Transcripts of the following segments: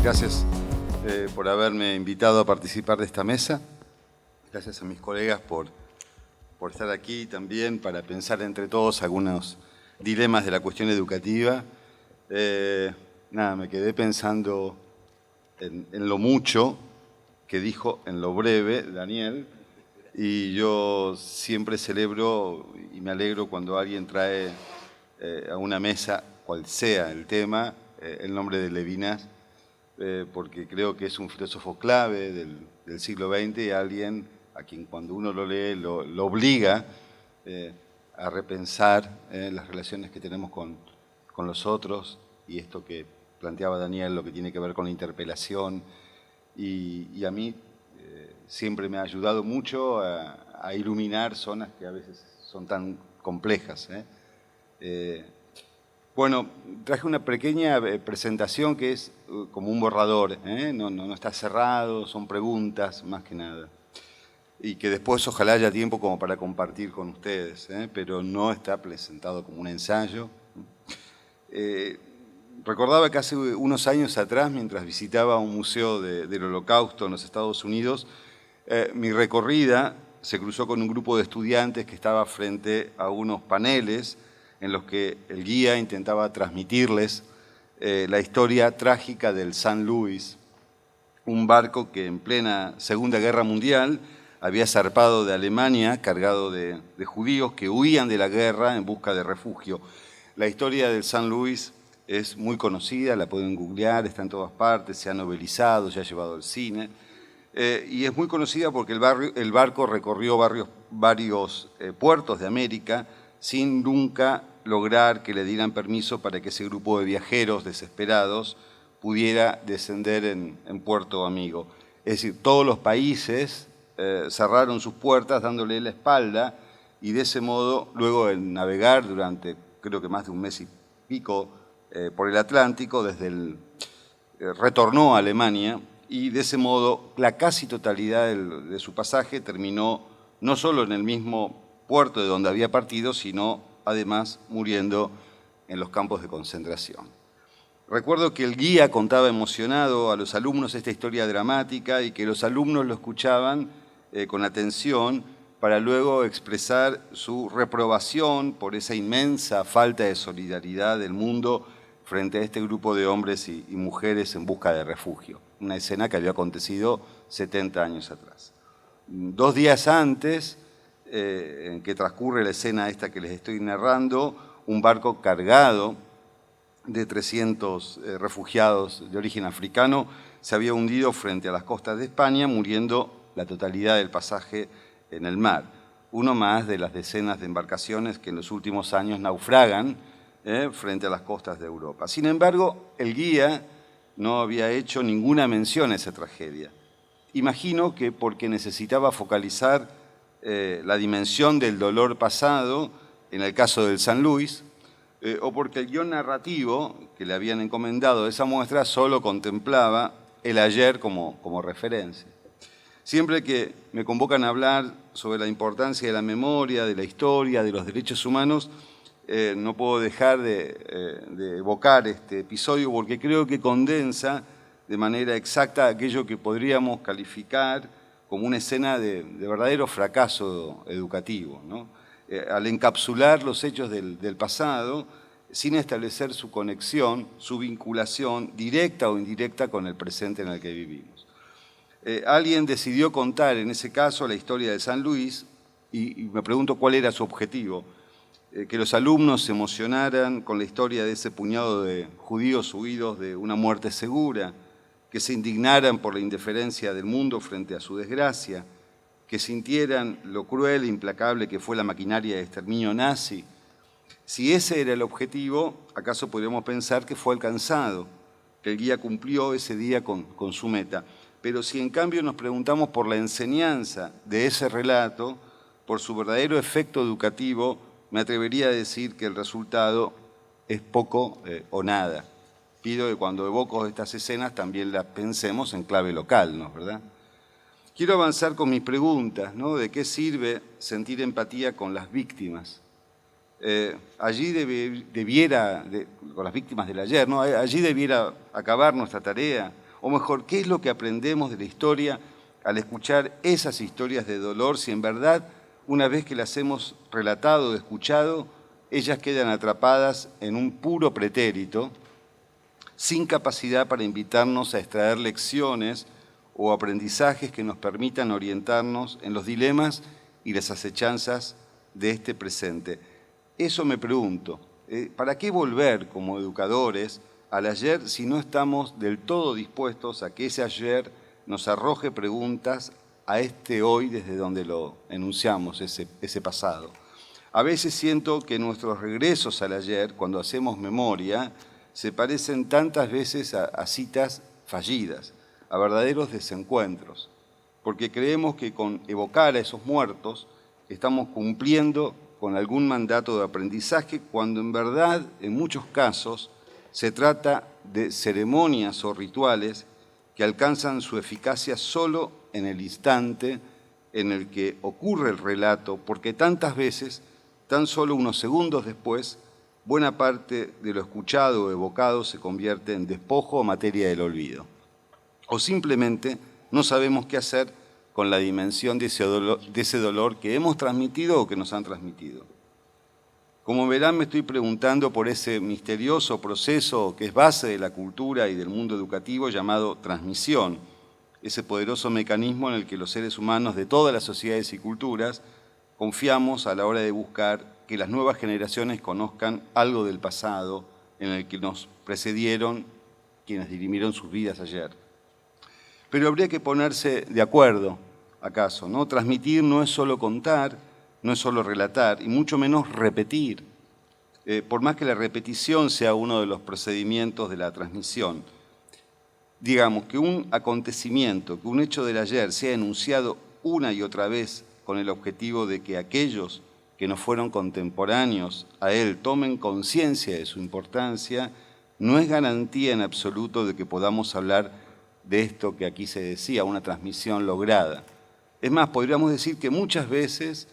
Gracias por haberme invitado a participar de esta mesa. Gracias a mis colegas por estar aquí también para pensar entre todos algunos dilemas de la cuestión educativa. Me quedé pensando en lo mucho que dijo en lo breve Daniel, y yo siempre celebro y me alegro cuando alguien trae a una mesa, cual sea el tema, el nombre de Levinas, porque creo que es un filósofo clave del siglo XX y alguien a quien cuando uno lo lee lo obliga a repensar las relaciones que tenemos con los otros, y esto que planteaba Daniel, lo que tiene que ver con la interpelación, y a mí siempre me ha ayudado mucho a iluminar zonas que a veces son tan complejas. Bueno, traje una pequeña presentación que es como un borrador, no está cerrado, son preguntas más que nada. Y que después ojalá haya tiempo como para compartir con ustedes, pero no está presentado como un ensayo. Recordaba que hace unos años atrás, mientras visitaba un museo del Holocausto en los Estados Unidos, mi recorrida se cruzó con un grupo de estudiantes que estaba frente a unos paneles en los que el guía intentaba transmitirles la historia trágica del San Luis, un barco que en plena Segunda Guerra Mundial había zarpado de Alemania cargado de judíos que huían de la guerra en busca de refugio. La historia del San Luis es muy conocida, la pueden googlear, está en todas partes, se ha novelizado, se ha llevado al cine, y es muy conocida porque el barco recorrió varios puertos de América sin nunca lograr que le dieran permiso para que ese grupo de viajeros desesperados pudiera descender en Puerto Amigo. Es decir, todos los países cerraron sus puertas dándole la espalda, y de ese modo, luego de navegar durante creo que más de un mes y pico por el Atlántico, retornó a Alemania, y de ese modo la casi totalidad de su pasaje terminó no solo en el mismo puerto de donde había partido, sino además muriendo en los campos de concentración. Recuerdo que el guía contaba emocionado a los alumnos esta historia dramática y que los alumnos lo escuchaban con atención para luego expresar su reprobación por esa inmensa falta de solidaridad del mundo frente a este grupo de hombres y mujeres en busca de refugio. Una escena que había acontecido 70 años atrás. 2 días antes, en que transcurre la escena esta que les estoy narrando, un barco cargado de 300 refugiados de origen africano se había hundido frente a las costas de España, muriendo la totalidad del pasaje en el mar. Uno más de las decenas de embarcaciones que en los últimos años naufragan frente a las costas de Europa. Sin embargo, el guía no había hecho ninguna mención a esa tragedia. Imagino que porque necesitaba focalizar la dimensión del dolor pasado en el caso del San Luis, o porque el guión narrativo que le habían encomendado de esa muestra solo contemplaba el ayer como referencia. Siempre que me convocan a hablar sobre la importancia de la memoria, de la historia, de los derechos humanos, no puedo dejar de evocar este episodio porque creo que condensa de manera exacta aquello que podríamos calificar como una escena de verdadero fracaso educativo, ¿no? Al encapsular los hechos del pasado sin establecer su conexión, su vinculación directa o indirecta con el presente en el que vivimos. Alguien decidió contar en ese caso la historia de San Luis y me pregunto cuál era su objetivo. Que los alumnos se emocionaran con la historia de ese puñado de judíos huidos de una muerte segura, que se indignaran por la indiferencia del mundo frente a su desgracia, que sintieran lo cruel e implacable que fue la maquinaria de exterminio nazi. Si ese era el objetivo, ¿acaso podríamos pensar que fue alcanzado, que el guía cumplió ese día con su meta? Pero si en cambio nos preguntamos por la enseñanza de ese relato, por su verdadero efecto educativo, me atrevería a decir que el resultado es poco o nada. Pido que cuando evoco estas escenas también las pensemos en clave local, ¿no? ¿Verdad? Quiero avanzar con mis preguntas, ¿no? ¿De qué sirve sentir empatía con las víctimas? Allí debiera, con las víctimas del ayer, ¿no? Allí debiera acabar nuestra tarea, O mejor, ¿qué es lo que aprendemos de la historia al escuchar esas historias de dolor si en verdad, una vez que las hemos relatado o escuchado, ellas quedan atrapadas en un puro pretérito, sin capacidad para invitarnos a extraer lecciones o aprendizajes que nos permitan orientarnos en los dilemas y las acechanzas de este presente? Eso me pregunto, ¿para qué volver como educadores al ayer si no estamos del todo dispuestos a que ese ayer nos arroje preguntas a este hoy desde donde lo enunciamos, ese pasado? A veces siento que nuestros regresos al ayer, cuando hacemos memoria, se parecen tantas veces a citas fallidas, a verdaderos desencuentros, porque creemos que con evocar a esos muertos estamos cumpliendo con algún mandato de aprendizaje, cuando en verdad, en muchos casos, se trata de ceremonias o rituales que alcanzan su eficacia solo en el instante en el que ocurre el relato, porque tantas veces, tan solo unos segundos después, buena parte de lo escuchado o evocado se convierte en despojo o materia del olvido. O simplemente no sabemos qué hacer con la dimensión de ese dolor que hemos transmitido o que nos han transmitido. Como verán, me estoy preguntando por ese misterioso proceso que es base de la cultura y del mundo educativo llamado transmisión, ese poderoso mecanismo en el que los seres humanos de todas las sociedades y culturas confiamos a la hora de buscar que las nuevas generaciones conozcan algo del pasado en el que nos precedieron quienes dirimieron sus vidas ayer. Pero habría que ponerse de acuerdo, ¿acaso? ¿No? Transmitir no es solo contar, no es solo relatar, y mucho menos repetir, por más que la repetición sea uno de los procedimientos de la transmisión. Digamos que un acontecimiento, que un hecho del ayer sea enunciado una y otra vez con el objetivo de que aquellos que no fueron contemporáneos a él tomen conciencia de su importancia, no es garantía en absoluto de que podamos hablar de esto que aquí se decía, una transmisión lograda. Es más, podríamos decir que muchas veces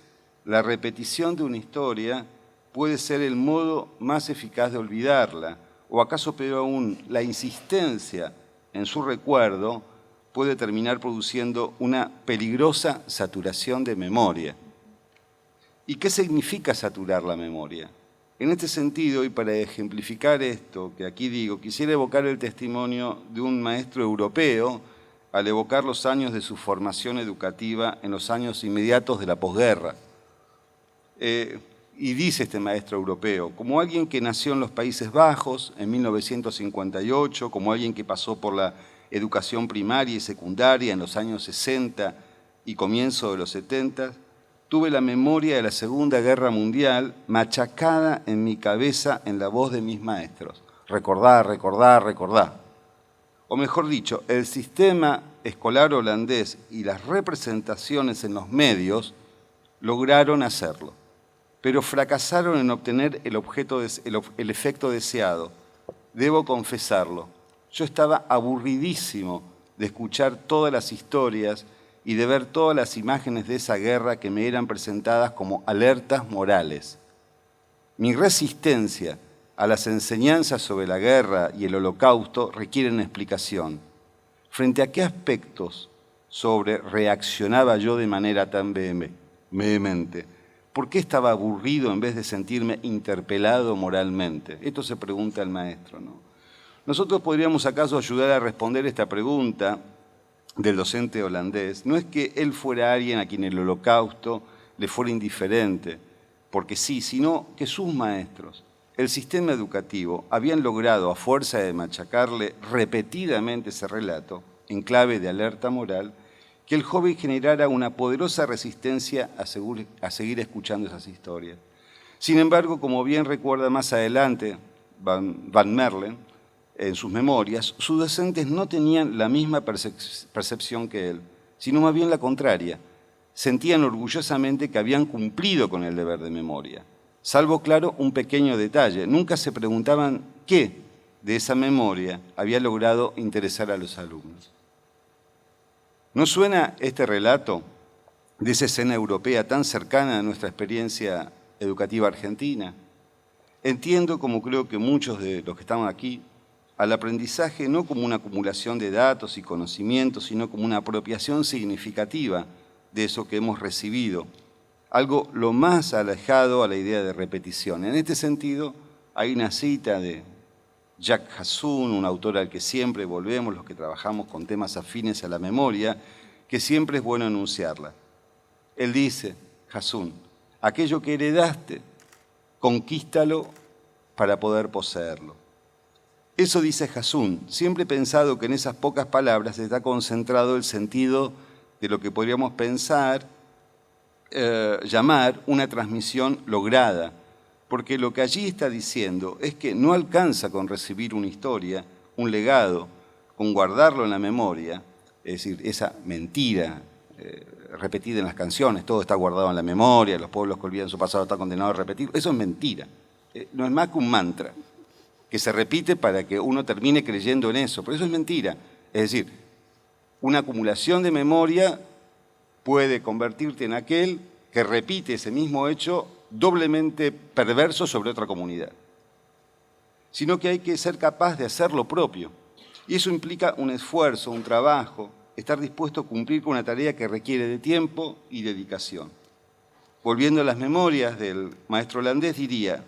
la repetición de una historia puede ser el modo más eficaz de olvidarla, o acaso peor aún, la insistencia en su recuerdo puede terminar produciendo una peligrosa saturación de memoria. ¿Y qué significa saturar la memoria? En este sentido, y para ejemplificar esto que aquí digo, quisiera evocar el testimonio de un maestro europeo al evocar los años de su formación educativa en los años inmediatos de la posguerra. Y dice este maestro europeo, como alguien que nació en los Países Bajos en 1958, como alguien que pasó por la educación primaria y secundaria en los años 60 y comienzo de los 70, tuve la memoria de la Segunda Guerra Mundial machacada en mi cabeza en la voz de mis maestros. Recordá, recordá, recordá. O mejor dicho, el sistema escolar holandés y las representaciones en los medios lograron hacerlo, pero fracasaron en obtener el efecto deseado. Debo confesarlo, yo estaba aburridísimo de escuchar todas las historias y de ver todas las imágenes de esa guerra que me eran presentadas como alertas morales. Mi resistencia a las enseñanzas sobre la guerra y el holocausto requieren explicación. ¿Frente a qué aspectos reaccionaba yo de manera tan vehemente? ¿Por qué estaba aburrido en vez de sentirme interpelado moralmente? Esto se pregunta el maestro, ¿no? Nosotros podríamos acaso ayudar a responder esta pregunta del docente holandés. No es que él fuera alguien a quien el holocausto le fuera indiferente, porque sí, sino que sus maestros, el sistema educativo, habían logrado, a fuerza de machacarle repetidamente ese relato, en clave de alerta moral, que el joven generara una poderosa resistencia a seguir escuchando esas historias. Sin embargo, como bien recuerda más adelante Van Merlen, en sus memorias, sus docentes no tenían la misma percepción que él, sino más bien la contraria. Sentían orgullosamente que habían cumplido con el deber de memoria. Salvo, claro, un pequeño detalle. Nunca se preguntaban qué de esa memoria había logrado interesar a los alumnos. ¿No suena este relato de esa escena europea tan cercana a nuestra experiencia educativa argentina? Entiendo, como creo que muchos de los que estamos aquí, al aprendizaje no como una acumulación de datos y conocimientos, sino como una apropiación significativa de eso que hemos recibido, algo lo más alejado a la idea de repetición. En este sentido, hay una cita de Jack Hassoun, un autor al que siempre volvemos los que trabajamos con temas afines a la memoria, que siempre es bueno enunciarla. Él dice, Hassoun, aquello que heredaste, conquístalo para poder poseerlo. Eso dice Hassoun. Siempre he pensado que en esas pocas palabras está concentrado el sentido de lo que podríamos pensar, llamar una transmisión lograda, porque lo que allí está diciendo es que no alcanza con recibir una historia, un legado, con guardarlo en la memoria, es decir, esa mentira repetida en las canciones, todo está guardado en la memoria, los pueblos que olvidan su pasado están condenados a repetir, eso es mentira, no es más que un mantra que se repite para que uno termine creyendo en eso, pero eso es mentira, es decir, una acumulación de memoria puede convertirte en aquel que repite ese mismo hecho doblemente perverso sobre otra comunidad, sino que hay que ser capaz de hacer lo propio. Y eso implica un esfuerzo, un trabajo, estar dispuesto a cumplir con una tarea que requiere de tiempo y dedicación. Volviendo a las memorias del maestro holandés, diría,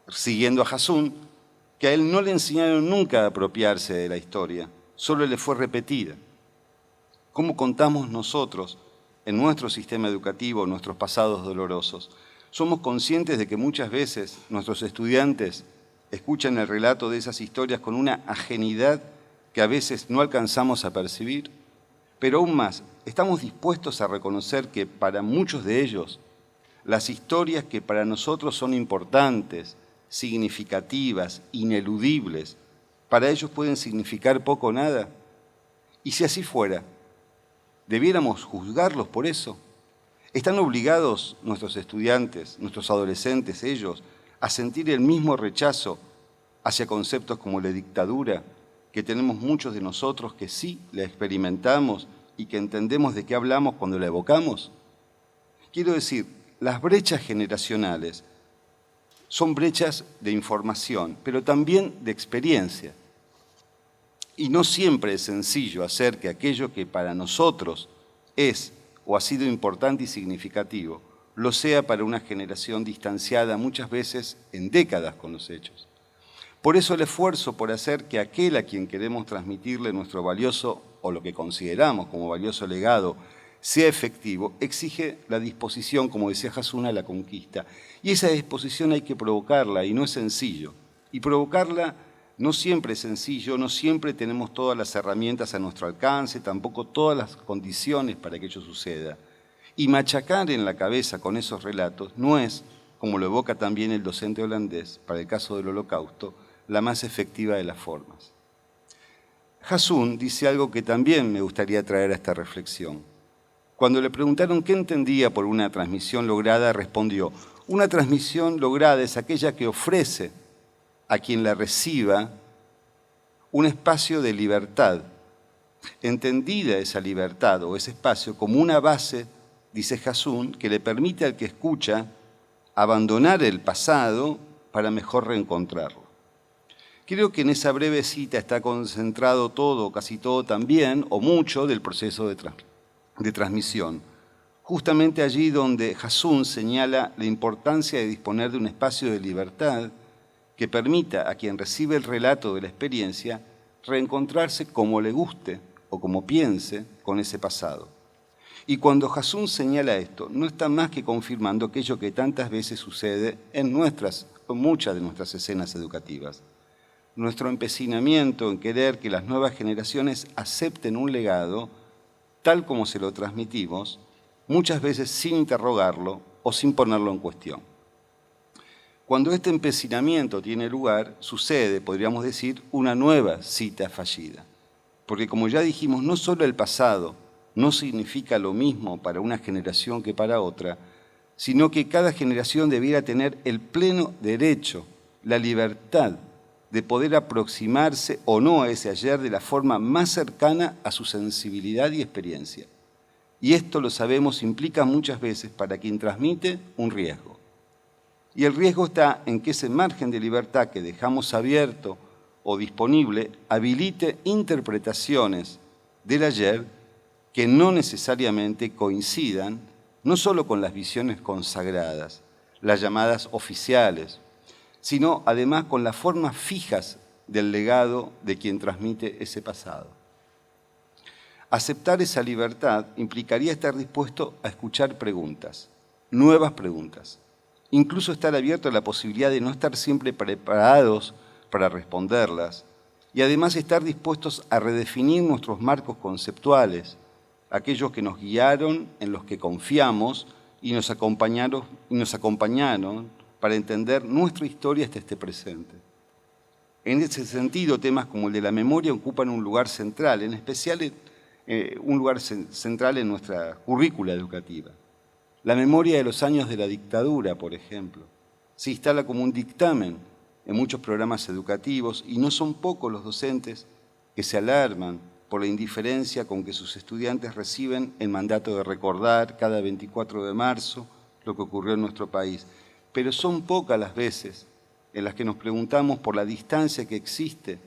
siguiendo a Hassoun, que a él no le enseñaron nunca a apropiarse de la historia, solo le fue repetida. ¿Cómo contamos nosotros en nuestro sistema educativo nuestros pasados dolorosos? Somos conscientes de que muchas veces nuestros estudiantes escuchan el relato de esas historias con una ajenidad que a veces no alcanzamos a percibir, pero aún más, estamos dispuestos a reconocer que para muchos de ellos las historias que para nosotros son importantes, significativas, ineludibles, para ellos pueden significar poco o nada. Y si así fuera, ¿debiéramos juzgarlos por eso? ¿Están obligados nuestros estudiantes, nuestros adolescentes, ellos, a sentir el mismo rechazo hacia conceptos como la dictadura que tenemos muchos de nosotros que sí la experimentamos y que entendemos de qué hablamos cuando la evocamos? Quiero decir, las brechas generacionales son brechas de información, pero también de experiencia. Y no siempre es sencillo hacer que aquello que para nosotros es o ha sido importante y significativo, lo sea para una generación distanciada muchas veces en décadas con los hechos. Por eso el esfuerzo por hacer que aquel a quien queremos transmitirle nuestro valioso, o lo que consideramos como valioso legado, sea efectivo, exige la disposición, como decía Hassoun, a la conquista. Y esa disposición hay que provocarla, y no es sencillo. Y provocarla no siempre es sencillo, no siempre tenemos todas las herramientas a nuestro alcance, tampoco todas las condiciones para que ello suceda. Y machacar en la cabeza con esos relatos no es, como lo evoca también el docente holandés, para el caso del Holocausto, la más efectiva de las formas. Hassoun dice algo que también me gustaría traer a esta reflexión. Cuando le preguntaron qué entendía por una transmisión lograda, respondió, una transmisión lograda es aquella que ofrece a quien la reciba un espacio de libertad, entendida esa libertad o ese espacio como una base, dice Hassoun, que le permite al que escucha abandonar el pasado para mejor reencontrarlo. Creo que en esa breve cita está concentrado todo, casi todo también, o mucho, del proceso de transmisión. Justamente allí donde Hassoun señala la importancia de disponer de un espacio de libertad que permita a quien recibe el relato de la experiencia reencontrarse como le guste o como piense con ese pasado. Y cuando Hassoun señala esto, no está más que confirmando aquello que tantas veces sucede en muchas de nuestras escenas educativas. Nuestro empecinamiento en querer que las nuevas generaciones acepten un legado tal como se lo transmitimos, muchas veces sin interrogarlo o sin ponerlo en cuestión. Cuando este empecinamiento tiene lugar, sucede, podríamos decir, una nueva cita fallida. Porque como ya dijimos, no solo el pasado no significa lo mismo para una generación que para otra, sino que cada generación debiera tener el pleno derecho, la libertad de poder aproximarse o no a ese ayer de la forma más cercana a su sensibilidad y experiencia. Y esto, lo sabemos, implica muchas veces para quien transmite un riesgo. Y el riesgo está en que ese margen de libertad que dejamos abierto o disponible habilite interpretaciones del ayer que no necesariamente coincidan no solo con las visiones consagradas, las llamadas oficiales, sino además con las formas fijas del legado de quien transmite ese pasado. Aceptar esa libertad implicaría estar dispuesto a escuchar preguntas, nuevas preguntas, incluso estar abierto a la posibilidad de no estar siempre preparados para responderlas y además estar dispuestos a redefinir nuestros marcos conceptuales, aquellos que nos guiaron, en los que confiamos y nos acompañaron para entender nuestra historia hasta este presente. En ese sentido, temas como el de la memoria ocupan un lugar central, en especial un lugar central en nuestra currícula educativa. La memoria de los años de la dictadura, por ejemplo, se instala como un dictamen en muchos programas educativos y no son pocos los docentes que se alarman por la indiferencia con que sus estudiantes reciben el mandato de recordar cada 24 de marzo lo que ocurrió en nuestro país. Pero son pocas las veces en las que nos preguntamos por la distancia que existe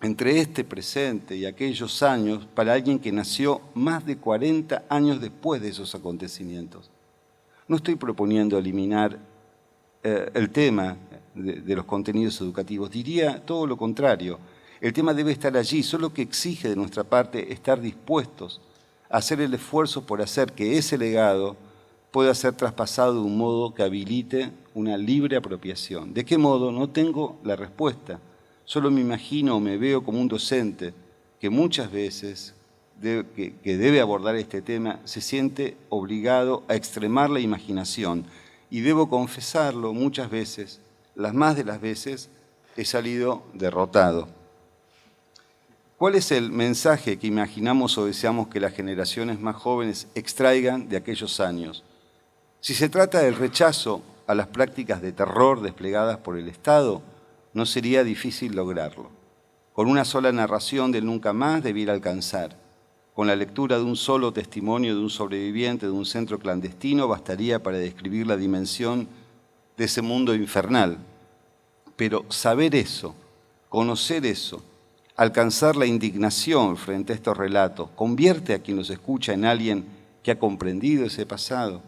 entre este presente y aquellos años para alguien que nació más de 40 años después de esos acontecimientos. No estoy proponiendo eliminar el tema de los contenidos educativos, diría todo lo contrario. El tema debe estar allí, solo que exige de nuestra parte estar dispuestos a hacer el esfuerzo por hacer que ese legado pueda ser traspasado de un modo que habilite una libre apropiación. ¿De qué modo? No tengo la respuesta. Solo me imagino o me veo como un docente que muchas veces, que debe abordar este tema, se siente obligado a extremar la imaginación. Y debo confesarlo, muchas veces, las más de las veces, he salido derrotado. ¿Cuál es el mensaje que imaginamos o deseamos que las generaciones más jóvenes extraigan de aquellos años? Si se trata del rechazo a las prácticas de terror desplegadas por el Estado, no sería difícil lograrlo. Con una sola narración del nunca más debiera alcanzar. Con la lectura de un solo testimonio de un sobreviviente de un centro clandestino bastaría para describir la dimensión de ese mundo infernal. Pero saber eso, conocer eso, alcanzar la indignación frente a estos relatos, convierte a quien los escucha en alguien que ha comprendido ese pasado.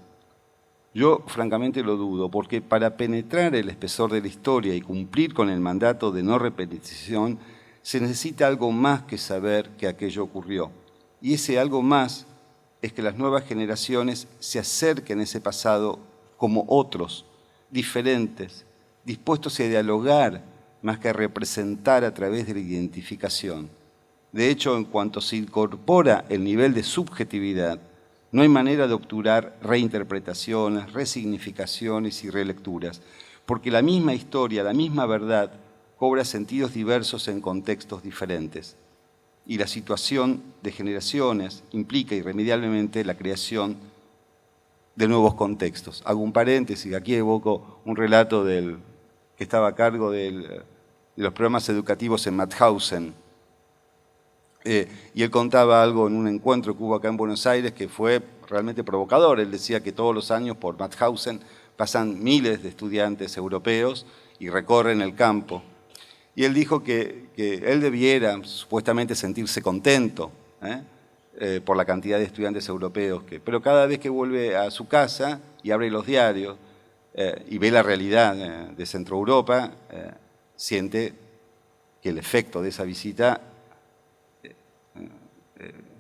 Yo francamente lo dudo, porque para penetrar el espesor de la historia y cumplir con el mandato de no repetición, se necesita algo más que saber que aquello ocurrió. Y ese algo más es que las nuevas generaciones se acerquen a ese pasado como otros, diferentes, dispuestos a dialogar más que a representar a través de la identificación. De hecho, en cuanto se incorpora el nivel de subjetividad, no hay manera de obturar reinterpretaciones, resignificaciones y relecturas, porque la misma historia, la misma verdad, cobra sentidos diversos en contextos diferentes. Y la situación de generaciones implica irremediablemente la creación de nuevos contextos. Hago un paréntesis, aquí evoco un relato que estaba a cargo de los programas educativos en Mauthausen. Y él contaba algo en un encuentro que hubo acá en Buenos Aires que fue realmente provocador. Él decía que todos los años por Mauthausen pasan miles de estudiantes europeos y recorren el campo. Y él dijo que él debiera supuestamente sentirse contento por la cantidad de estudiantes europeos, pero cada vez que vuelve a su casa y abre los diarios y ve la realidad de Centro Europa, siente que el efecto de esa visita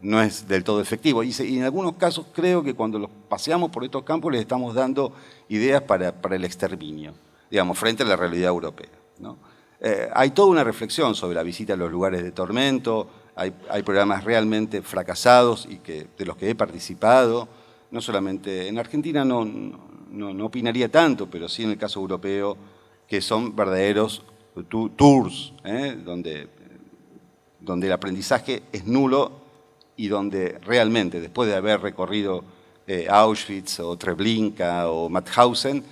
no es del todo efectivo. Y en algunos casos creo que cuando los paseamos por estos campos les estamos dando ideas para el exterminio, digamos, frente a la realidad europea, ¿no? Hay toda una reflexión sobre la visita a los lugares de tormento, hay programas realmente fracasados y de los que he participado, no solamente en Argentina, no opinaría tanto, pero sí en el caso europeo, que son verdaderos tours, donde el aprendizaje es nulo y donde realmente, después de haber recorrido Auschwitz o Treblinka o Mauthausen,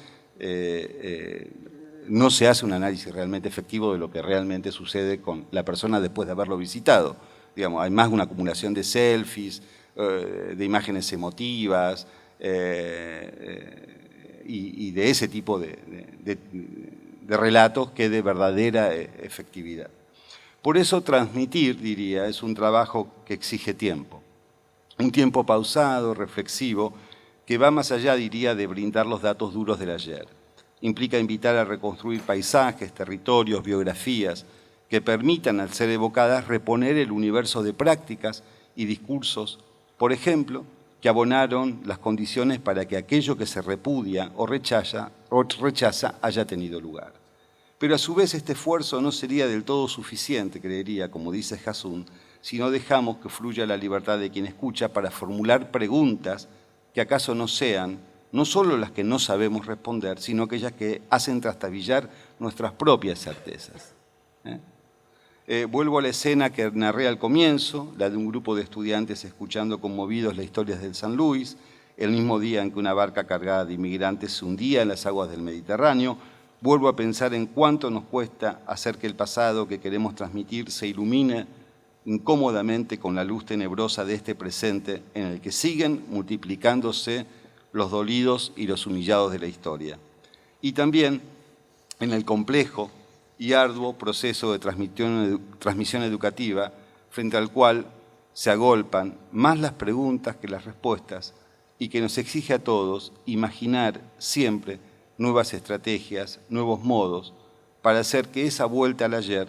no se hace un análisis realmente efectivo de lo que realmente sucede con la persona después de haberlo visitado. Digamos, hay más una acumulación de selfies, de imágenes emotivas y de ese tipo de de relatos que de verdadera efectividad. Por eso transmitir, diría, es un trabajo que exige tiempo. Un tiempo pausado, reflexivo, que va más allá, diría, de brindar los datos duros del ayer. Implica invitar a reconstruir paisajes, territorios, biografías, que permitan, al ser evocadas, reponer el universo de prácticas y discursos, por ejemplo, que abonaron las condiciones para que aquello que se repudia o rechaza haya tenido lugar. Pero a su vez este esfuerzo no sería del todo suficiente, creería, como dice Hasun, si no dejamos que fluya la libertad de quien escucha para formular preguntas que acaso no sean, no solo las que no sabemos responder, sino aquellas que hacen trastabillar nuestras propias certezas. Vuelvo a la escena que narré al comienzo, la de un grupo de estudiantes escuchando conmovidos las historias del San Luis, el mismo día en que una barca cargada de inmigrantes se hundía en las aguas del Mediterráneo. Vuelvo a pensar en cuánto nos cuesta hacer que el pasado que queremos transmitir se ilumine incómodamente con la luz tenebrosa de este presente en el que siguen multiplicándose los dolidos y los humillados de la historia. Y también en el complejo y arduo proceso de transmisión educativa, frente al cual se agolpan más las preguntas que las respuestas y que nos exige a todos imaginar siempre nuevas estrategias, nuevos modos, para hacer que esa vuelta al ayer,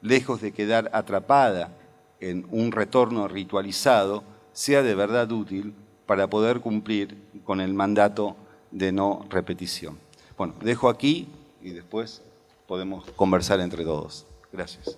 lejos de quedar atrapada en un retorno ritualizado, sea de verdad útil para poder cumplir con el mandato de no repetición. Bueno, dejo aquí y después podemos conversar entre todos. Gracias.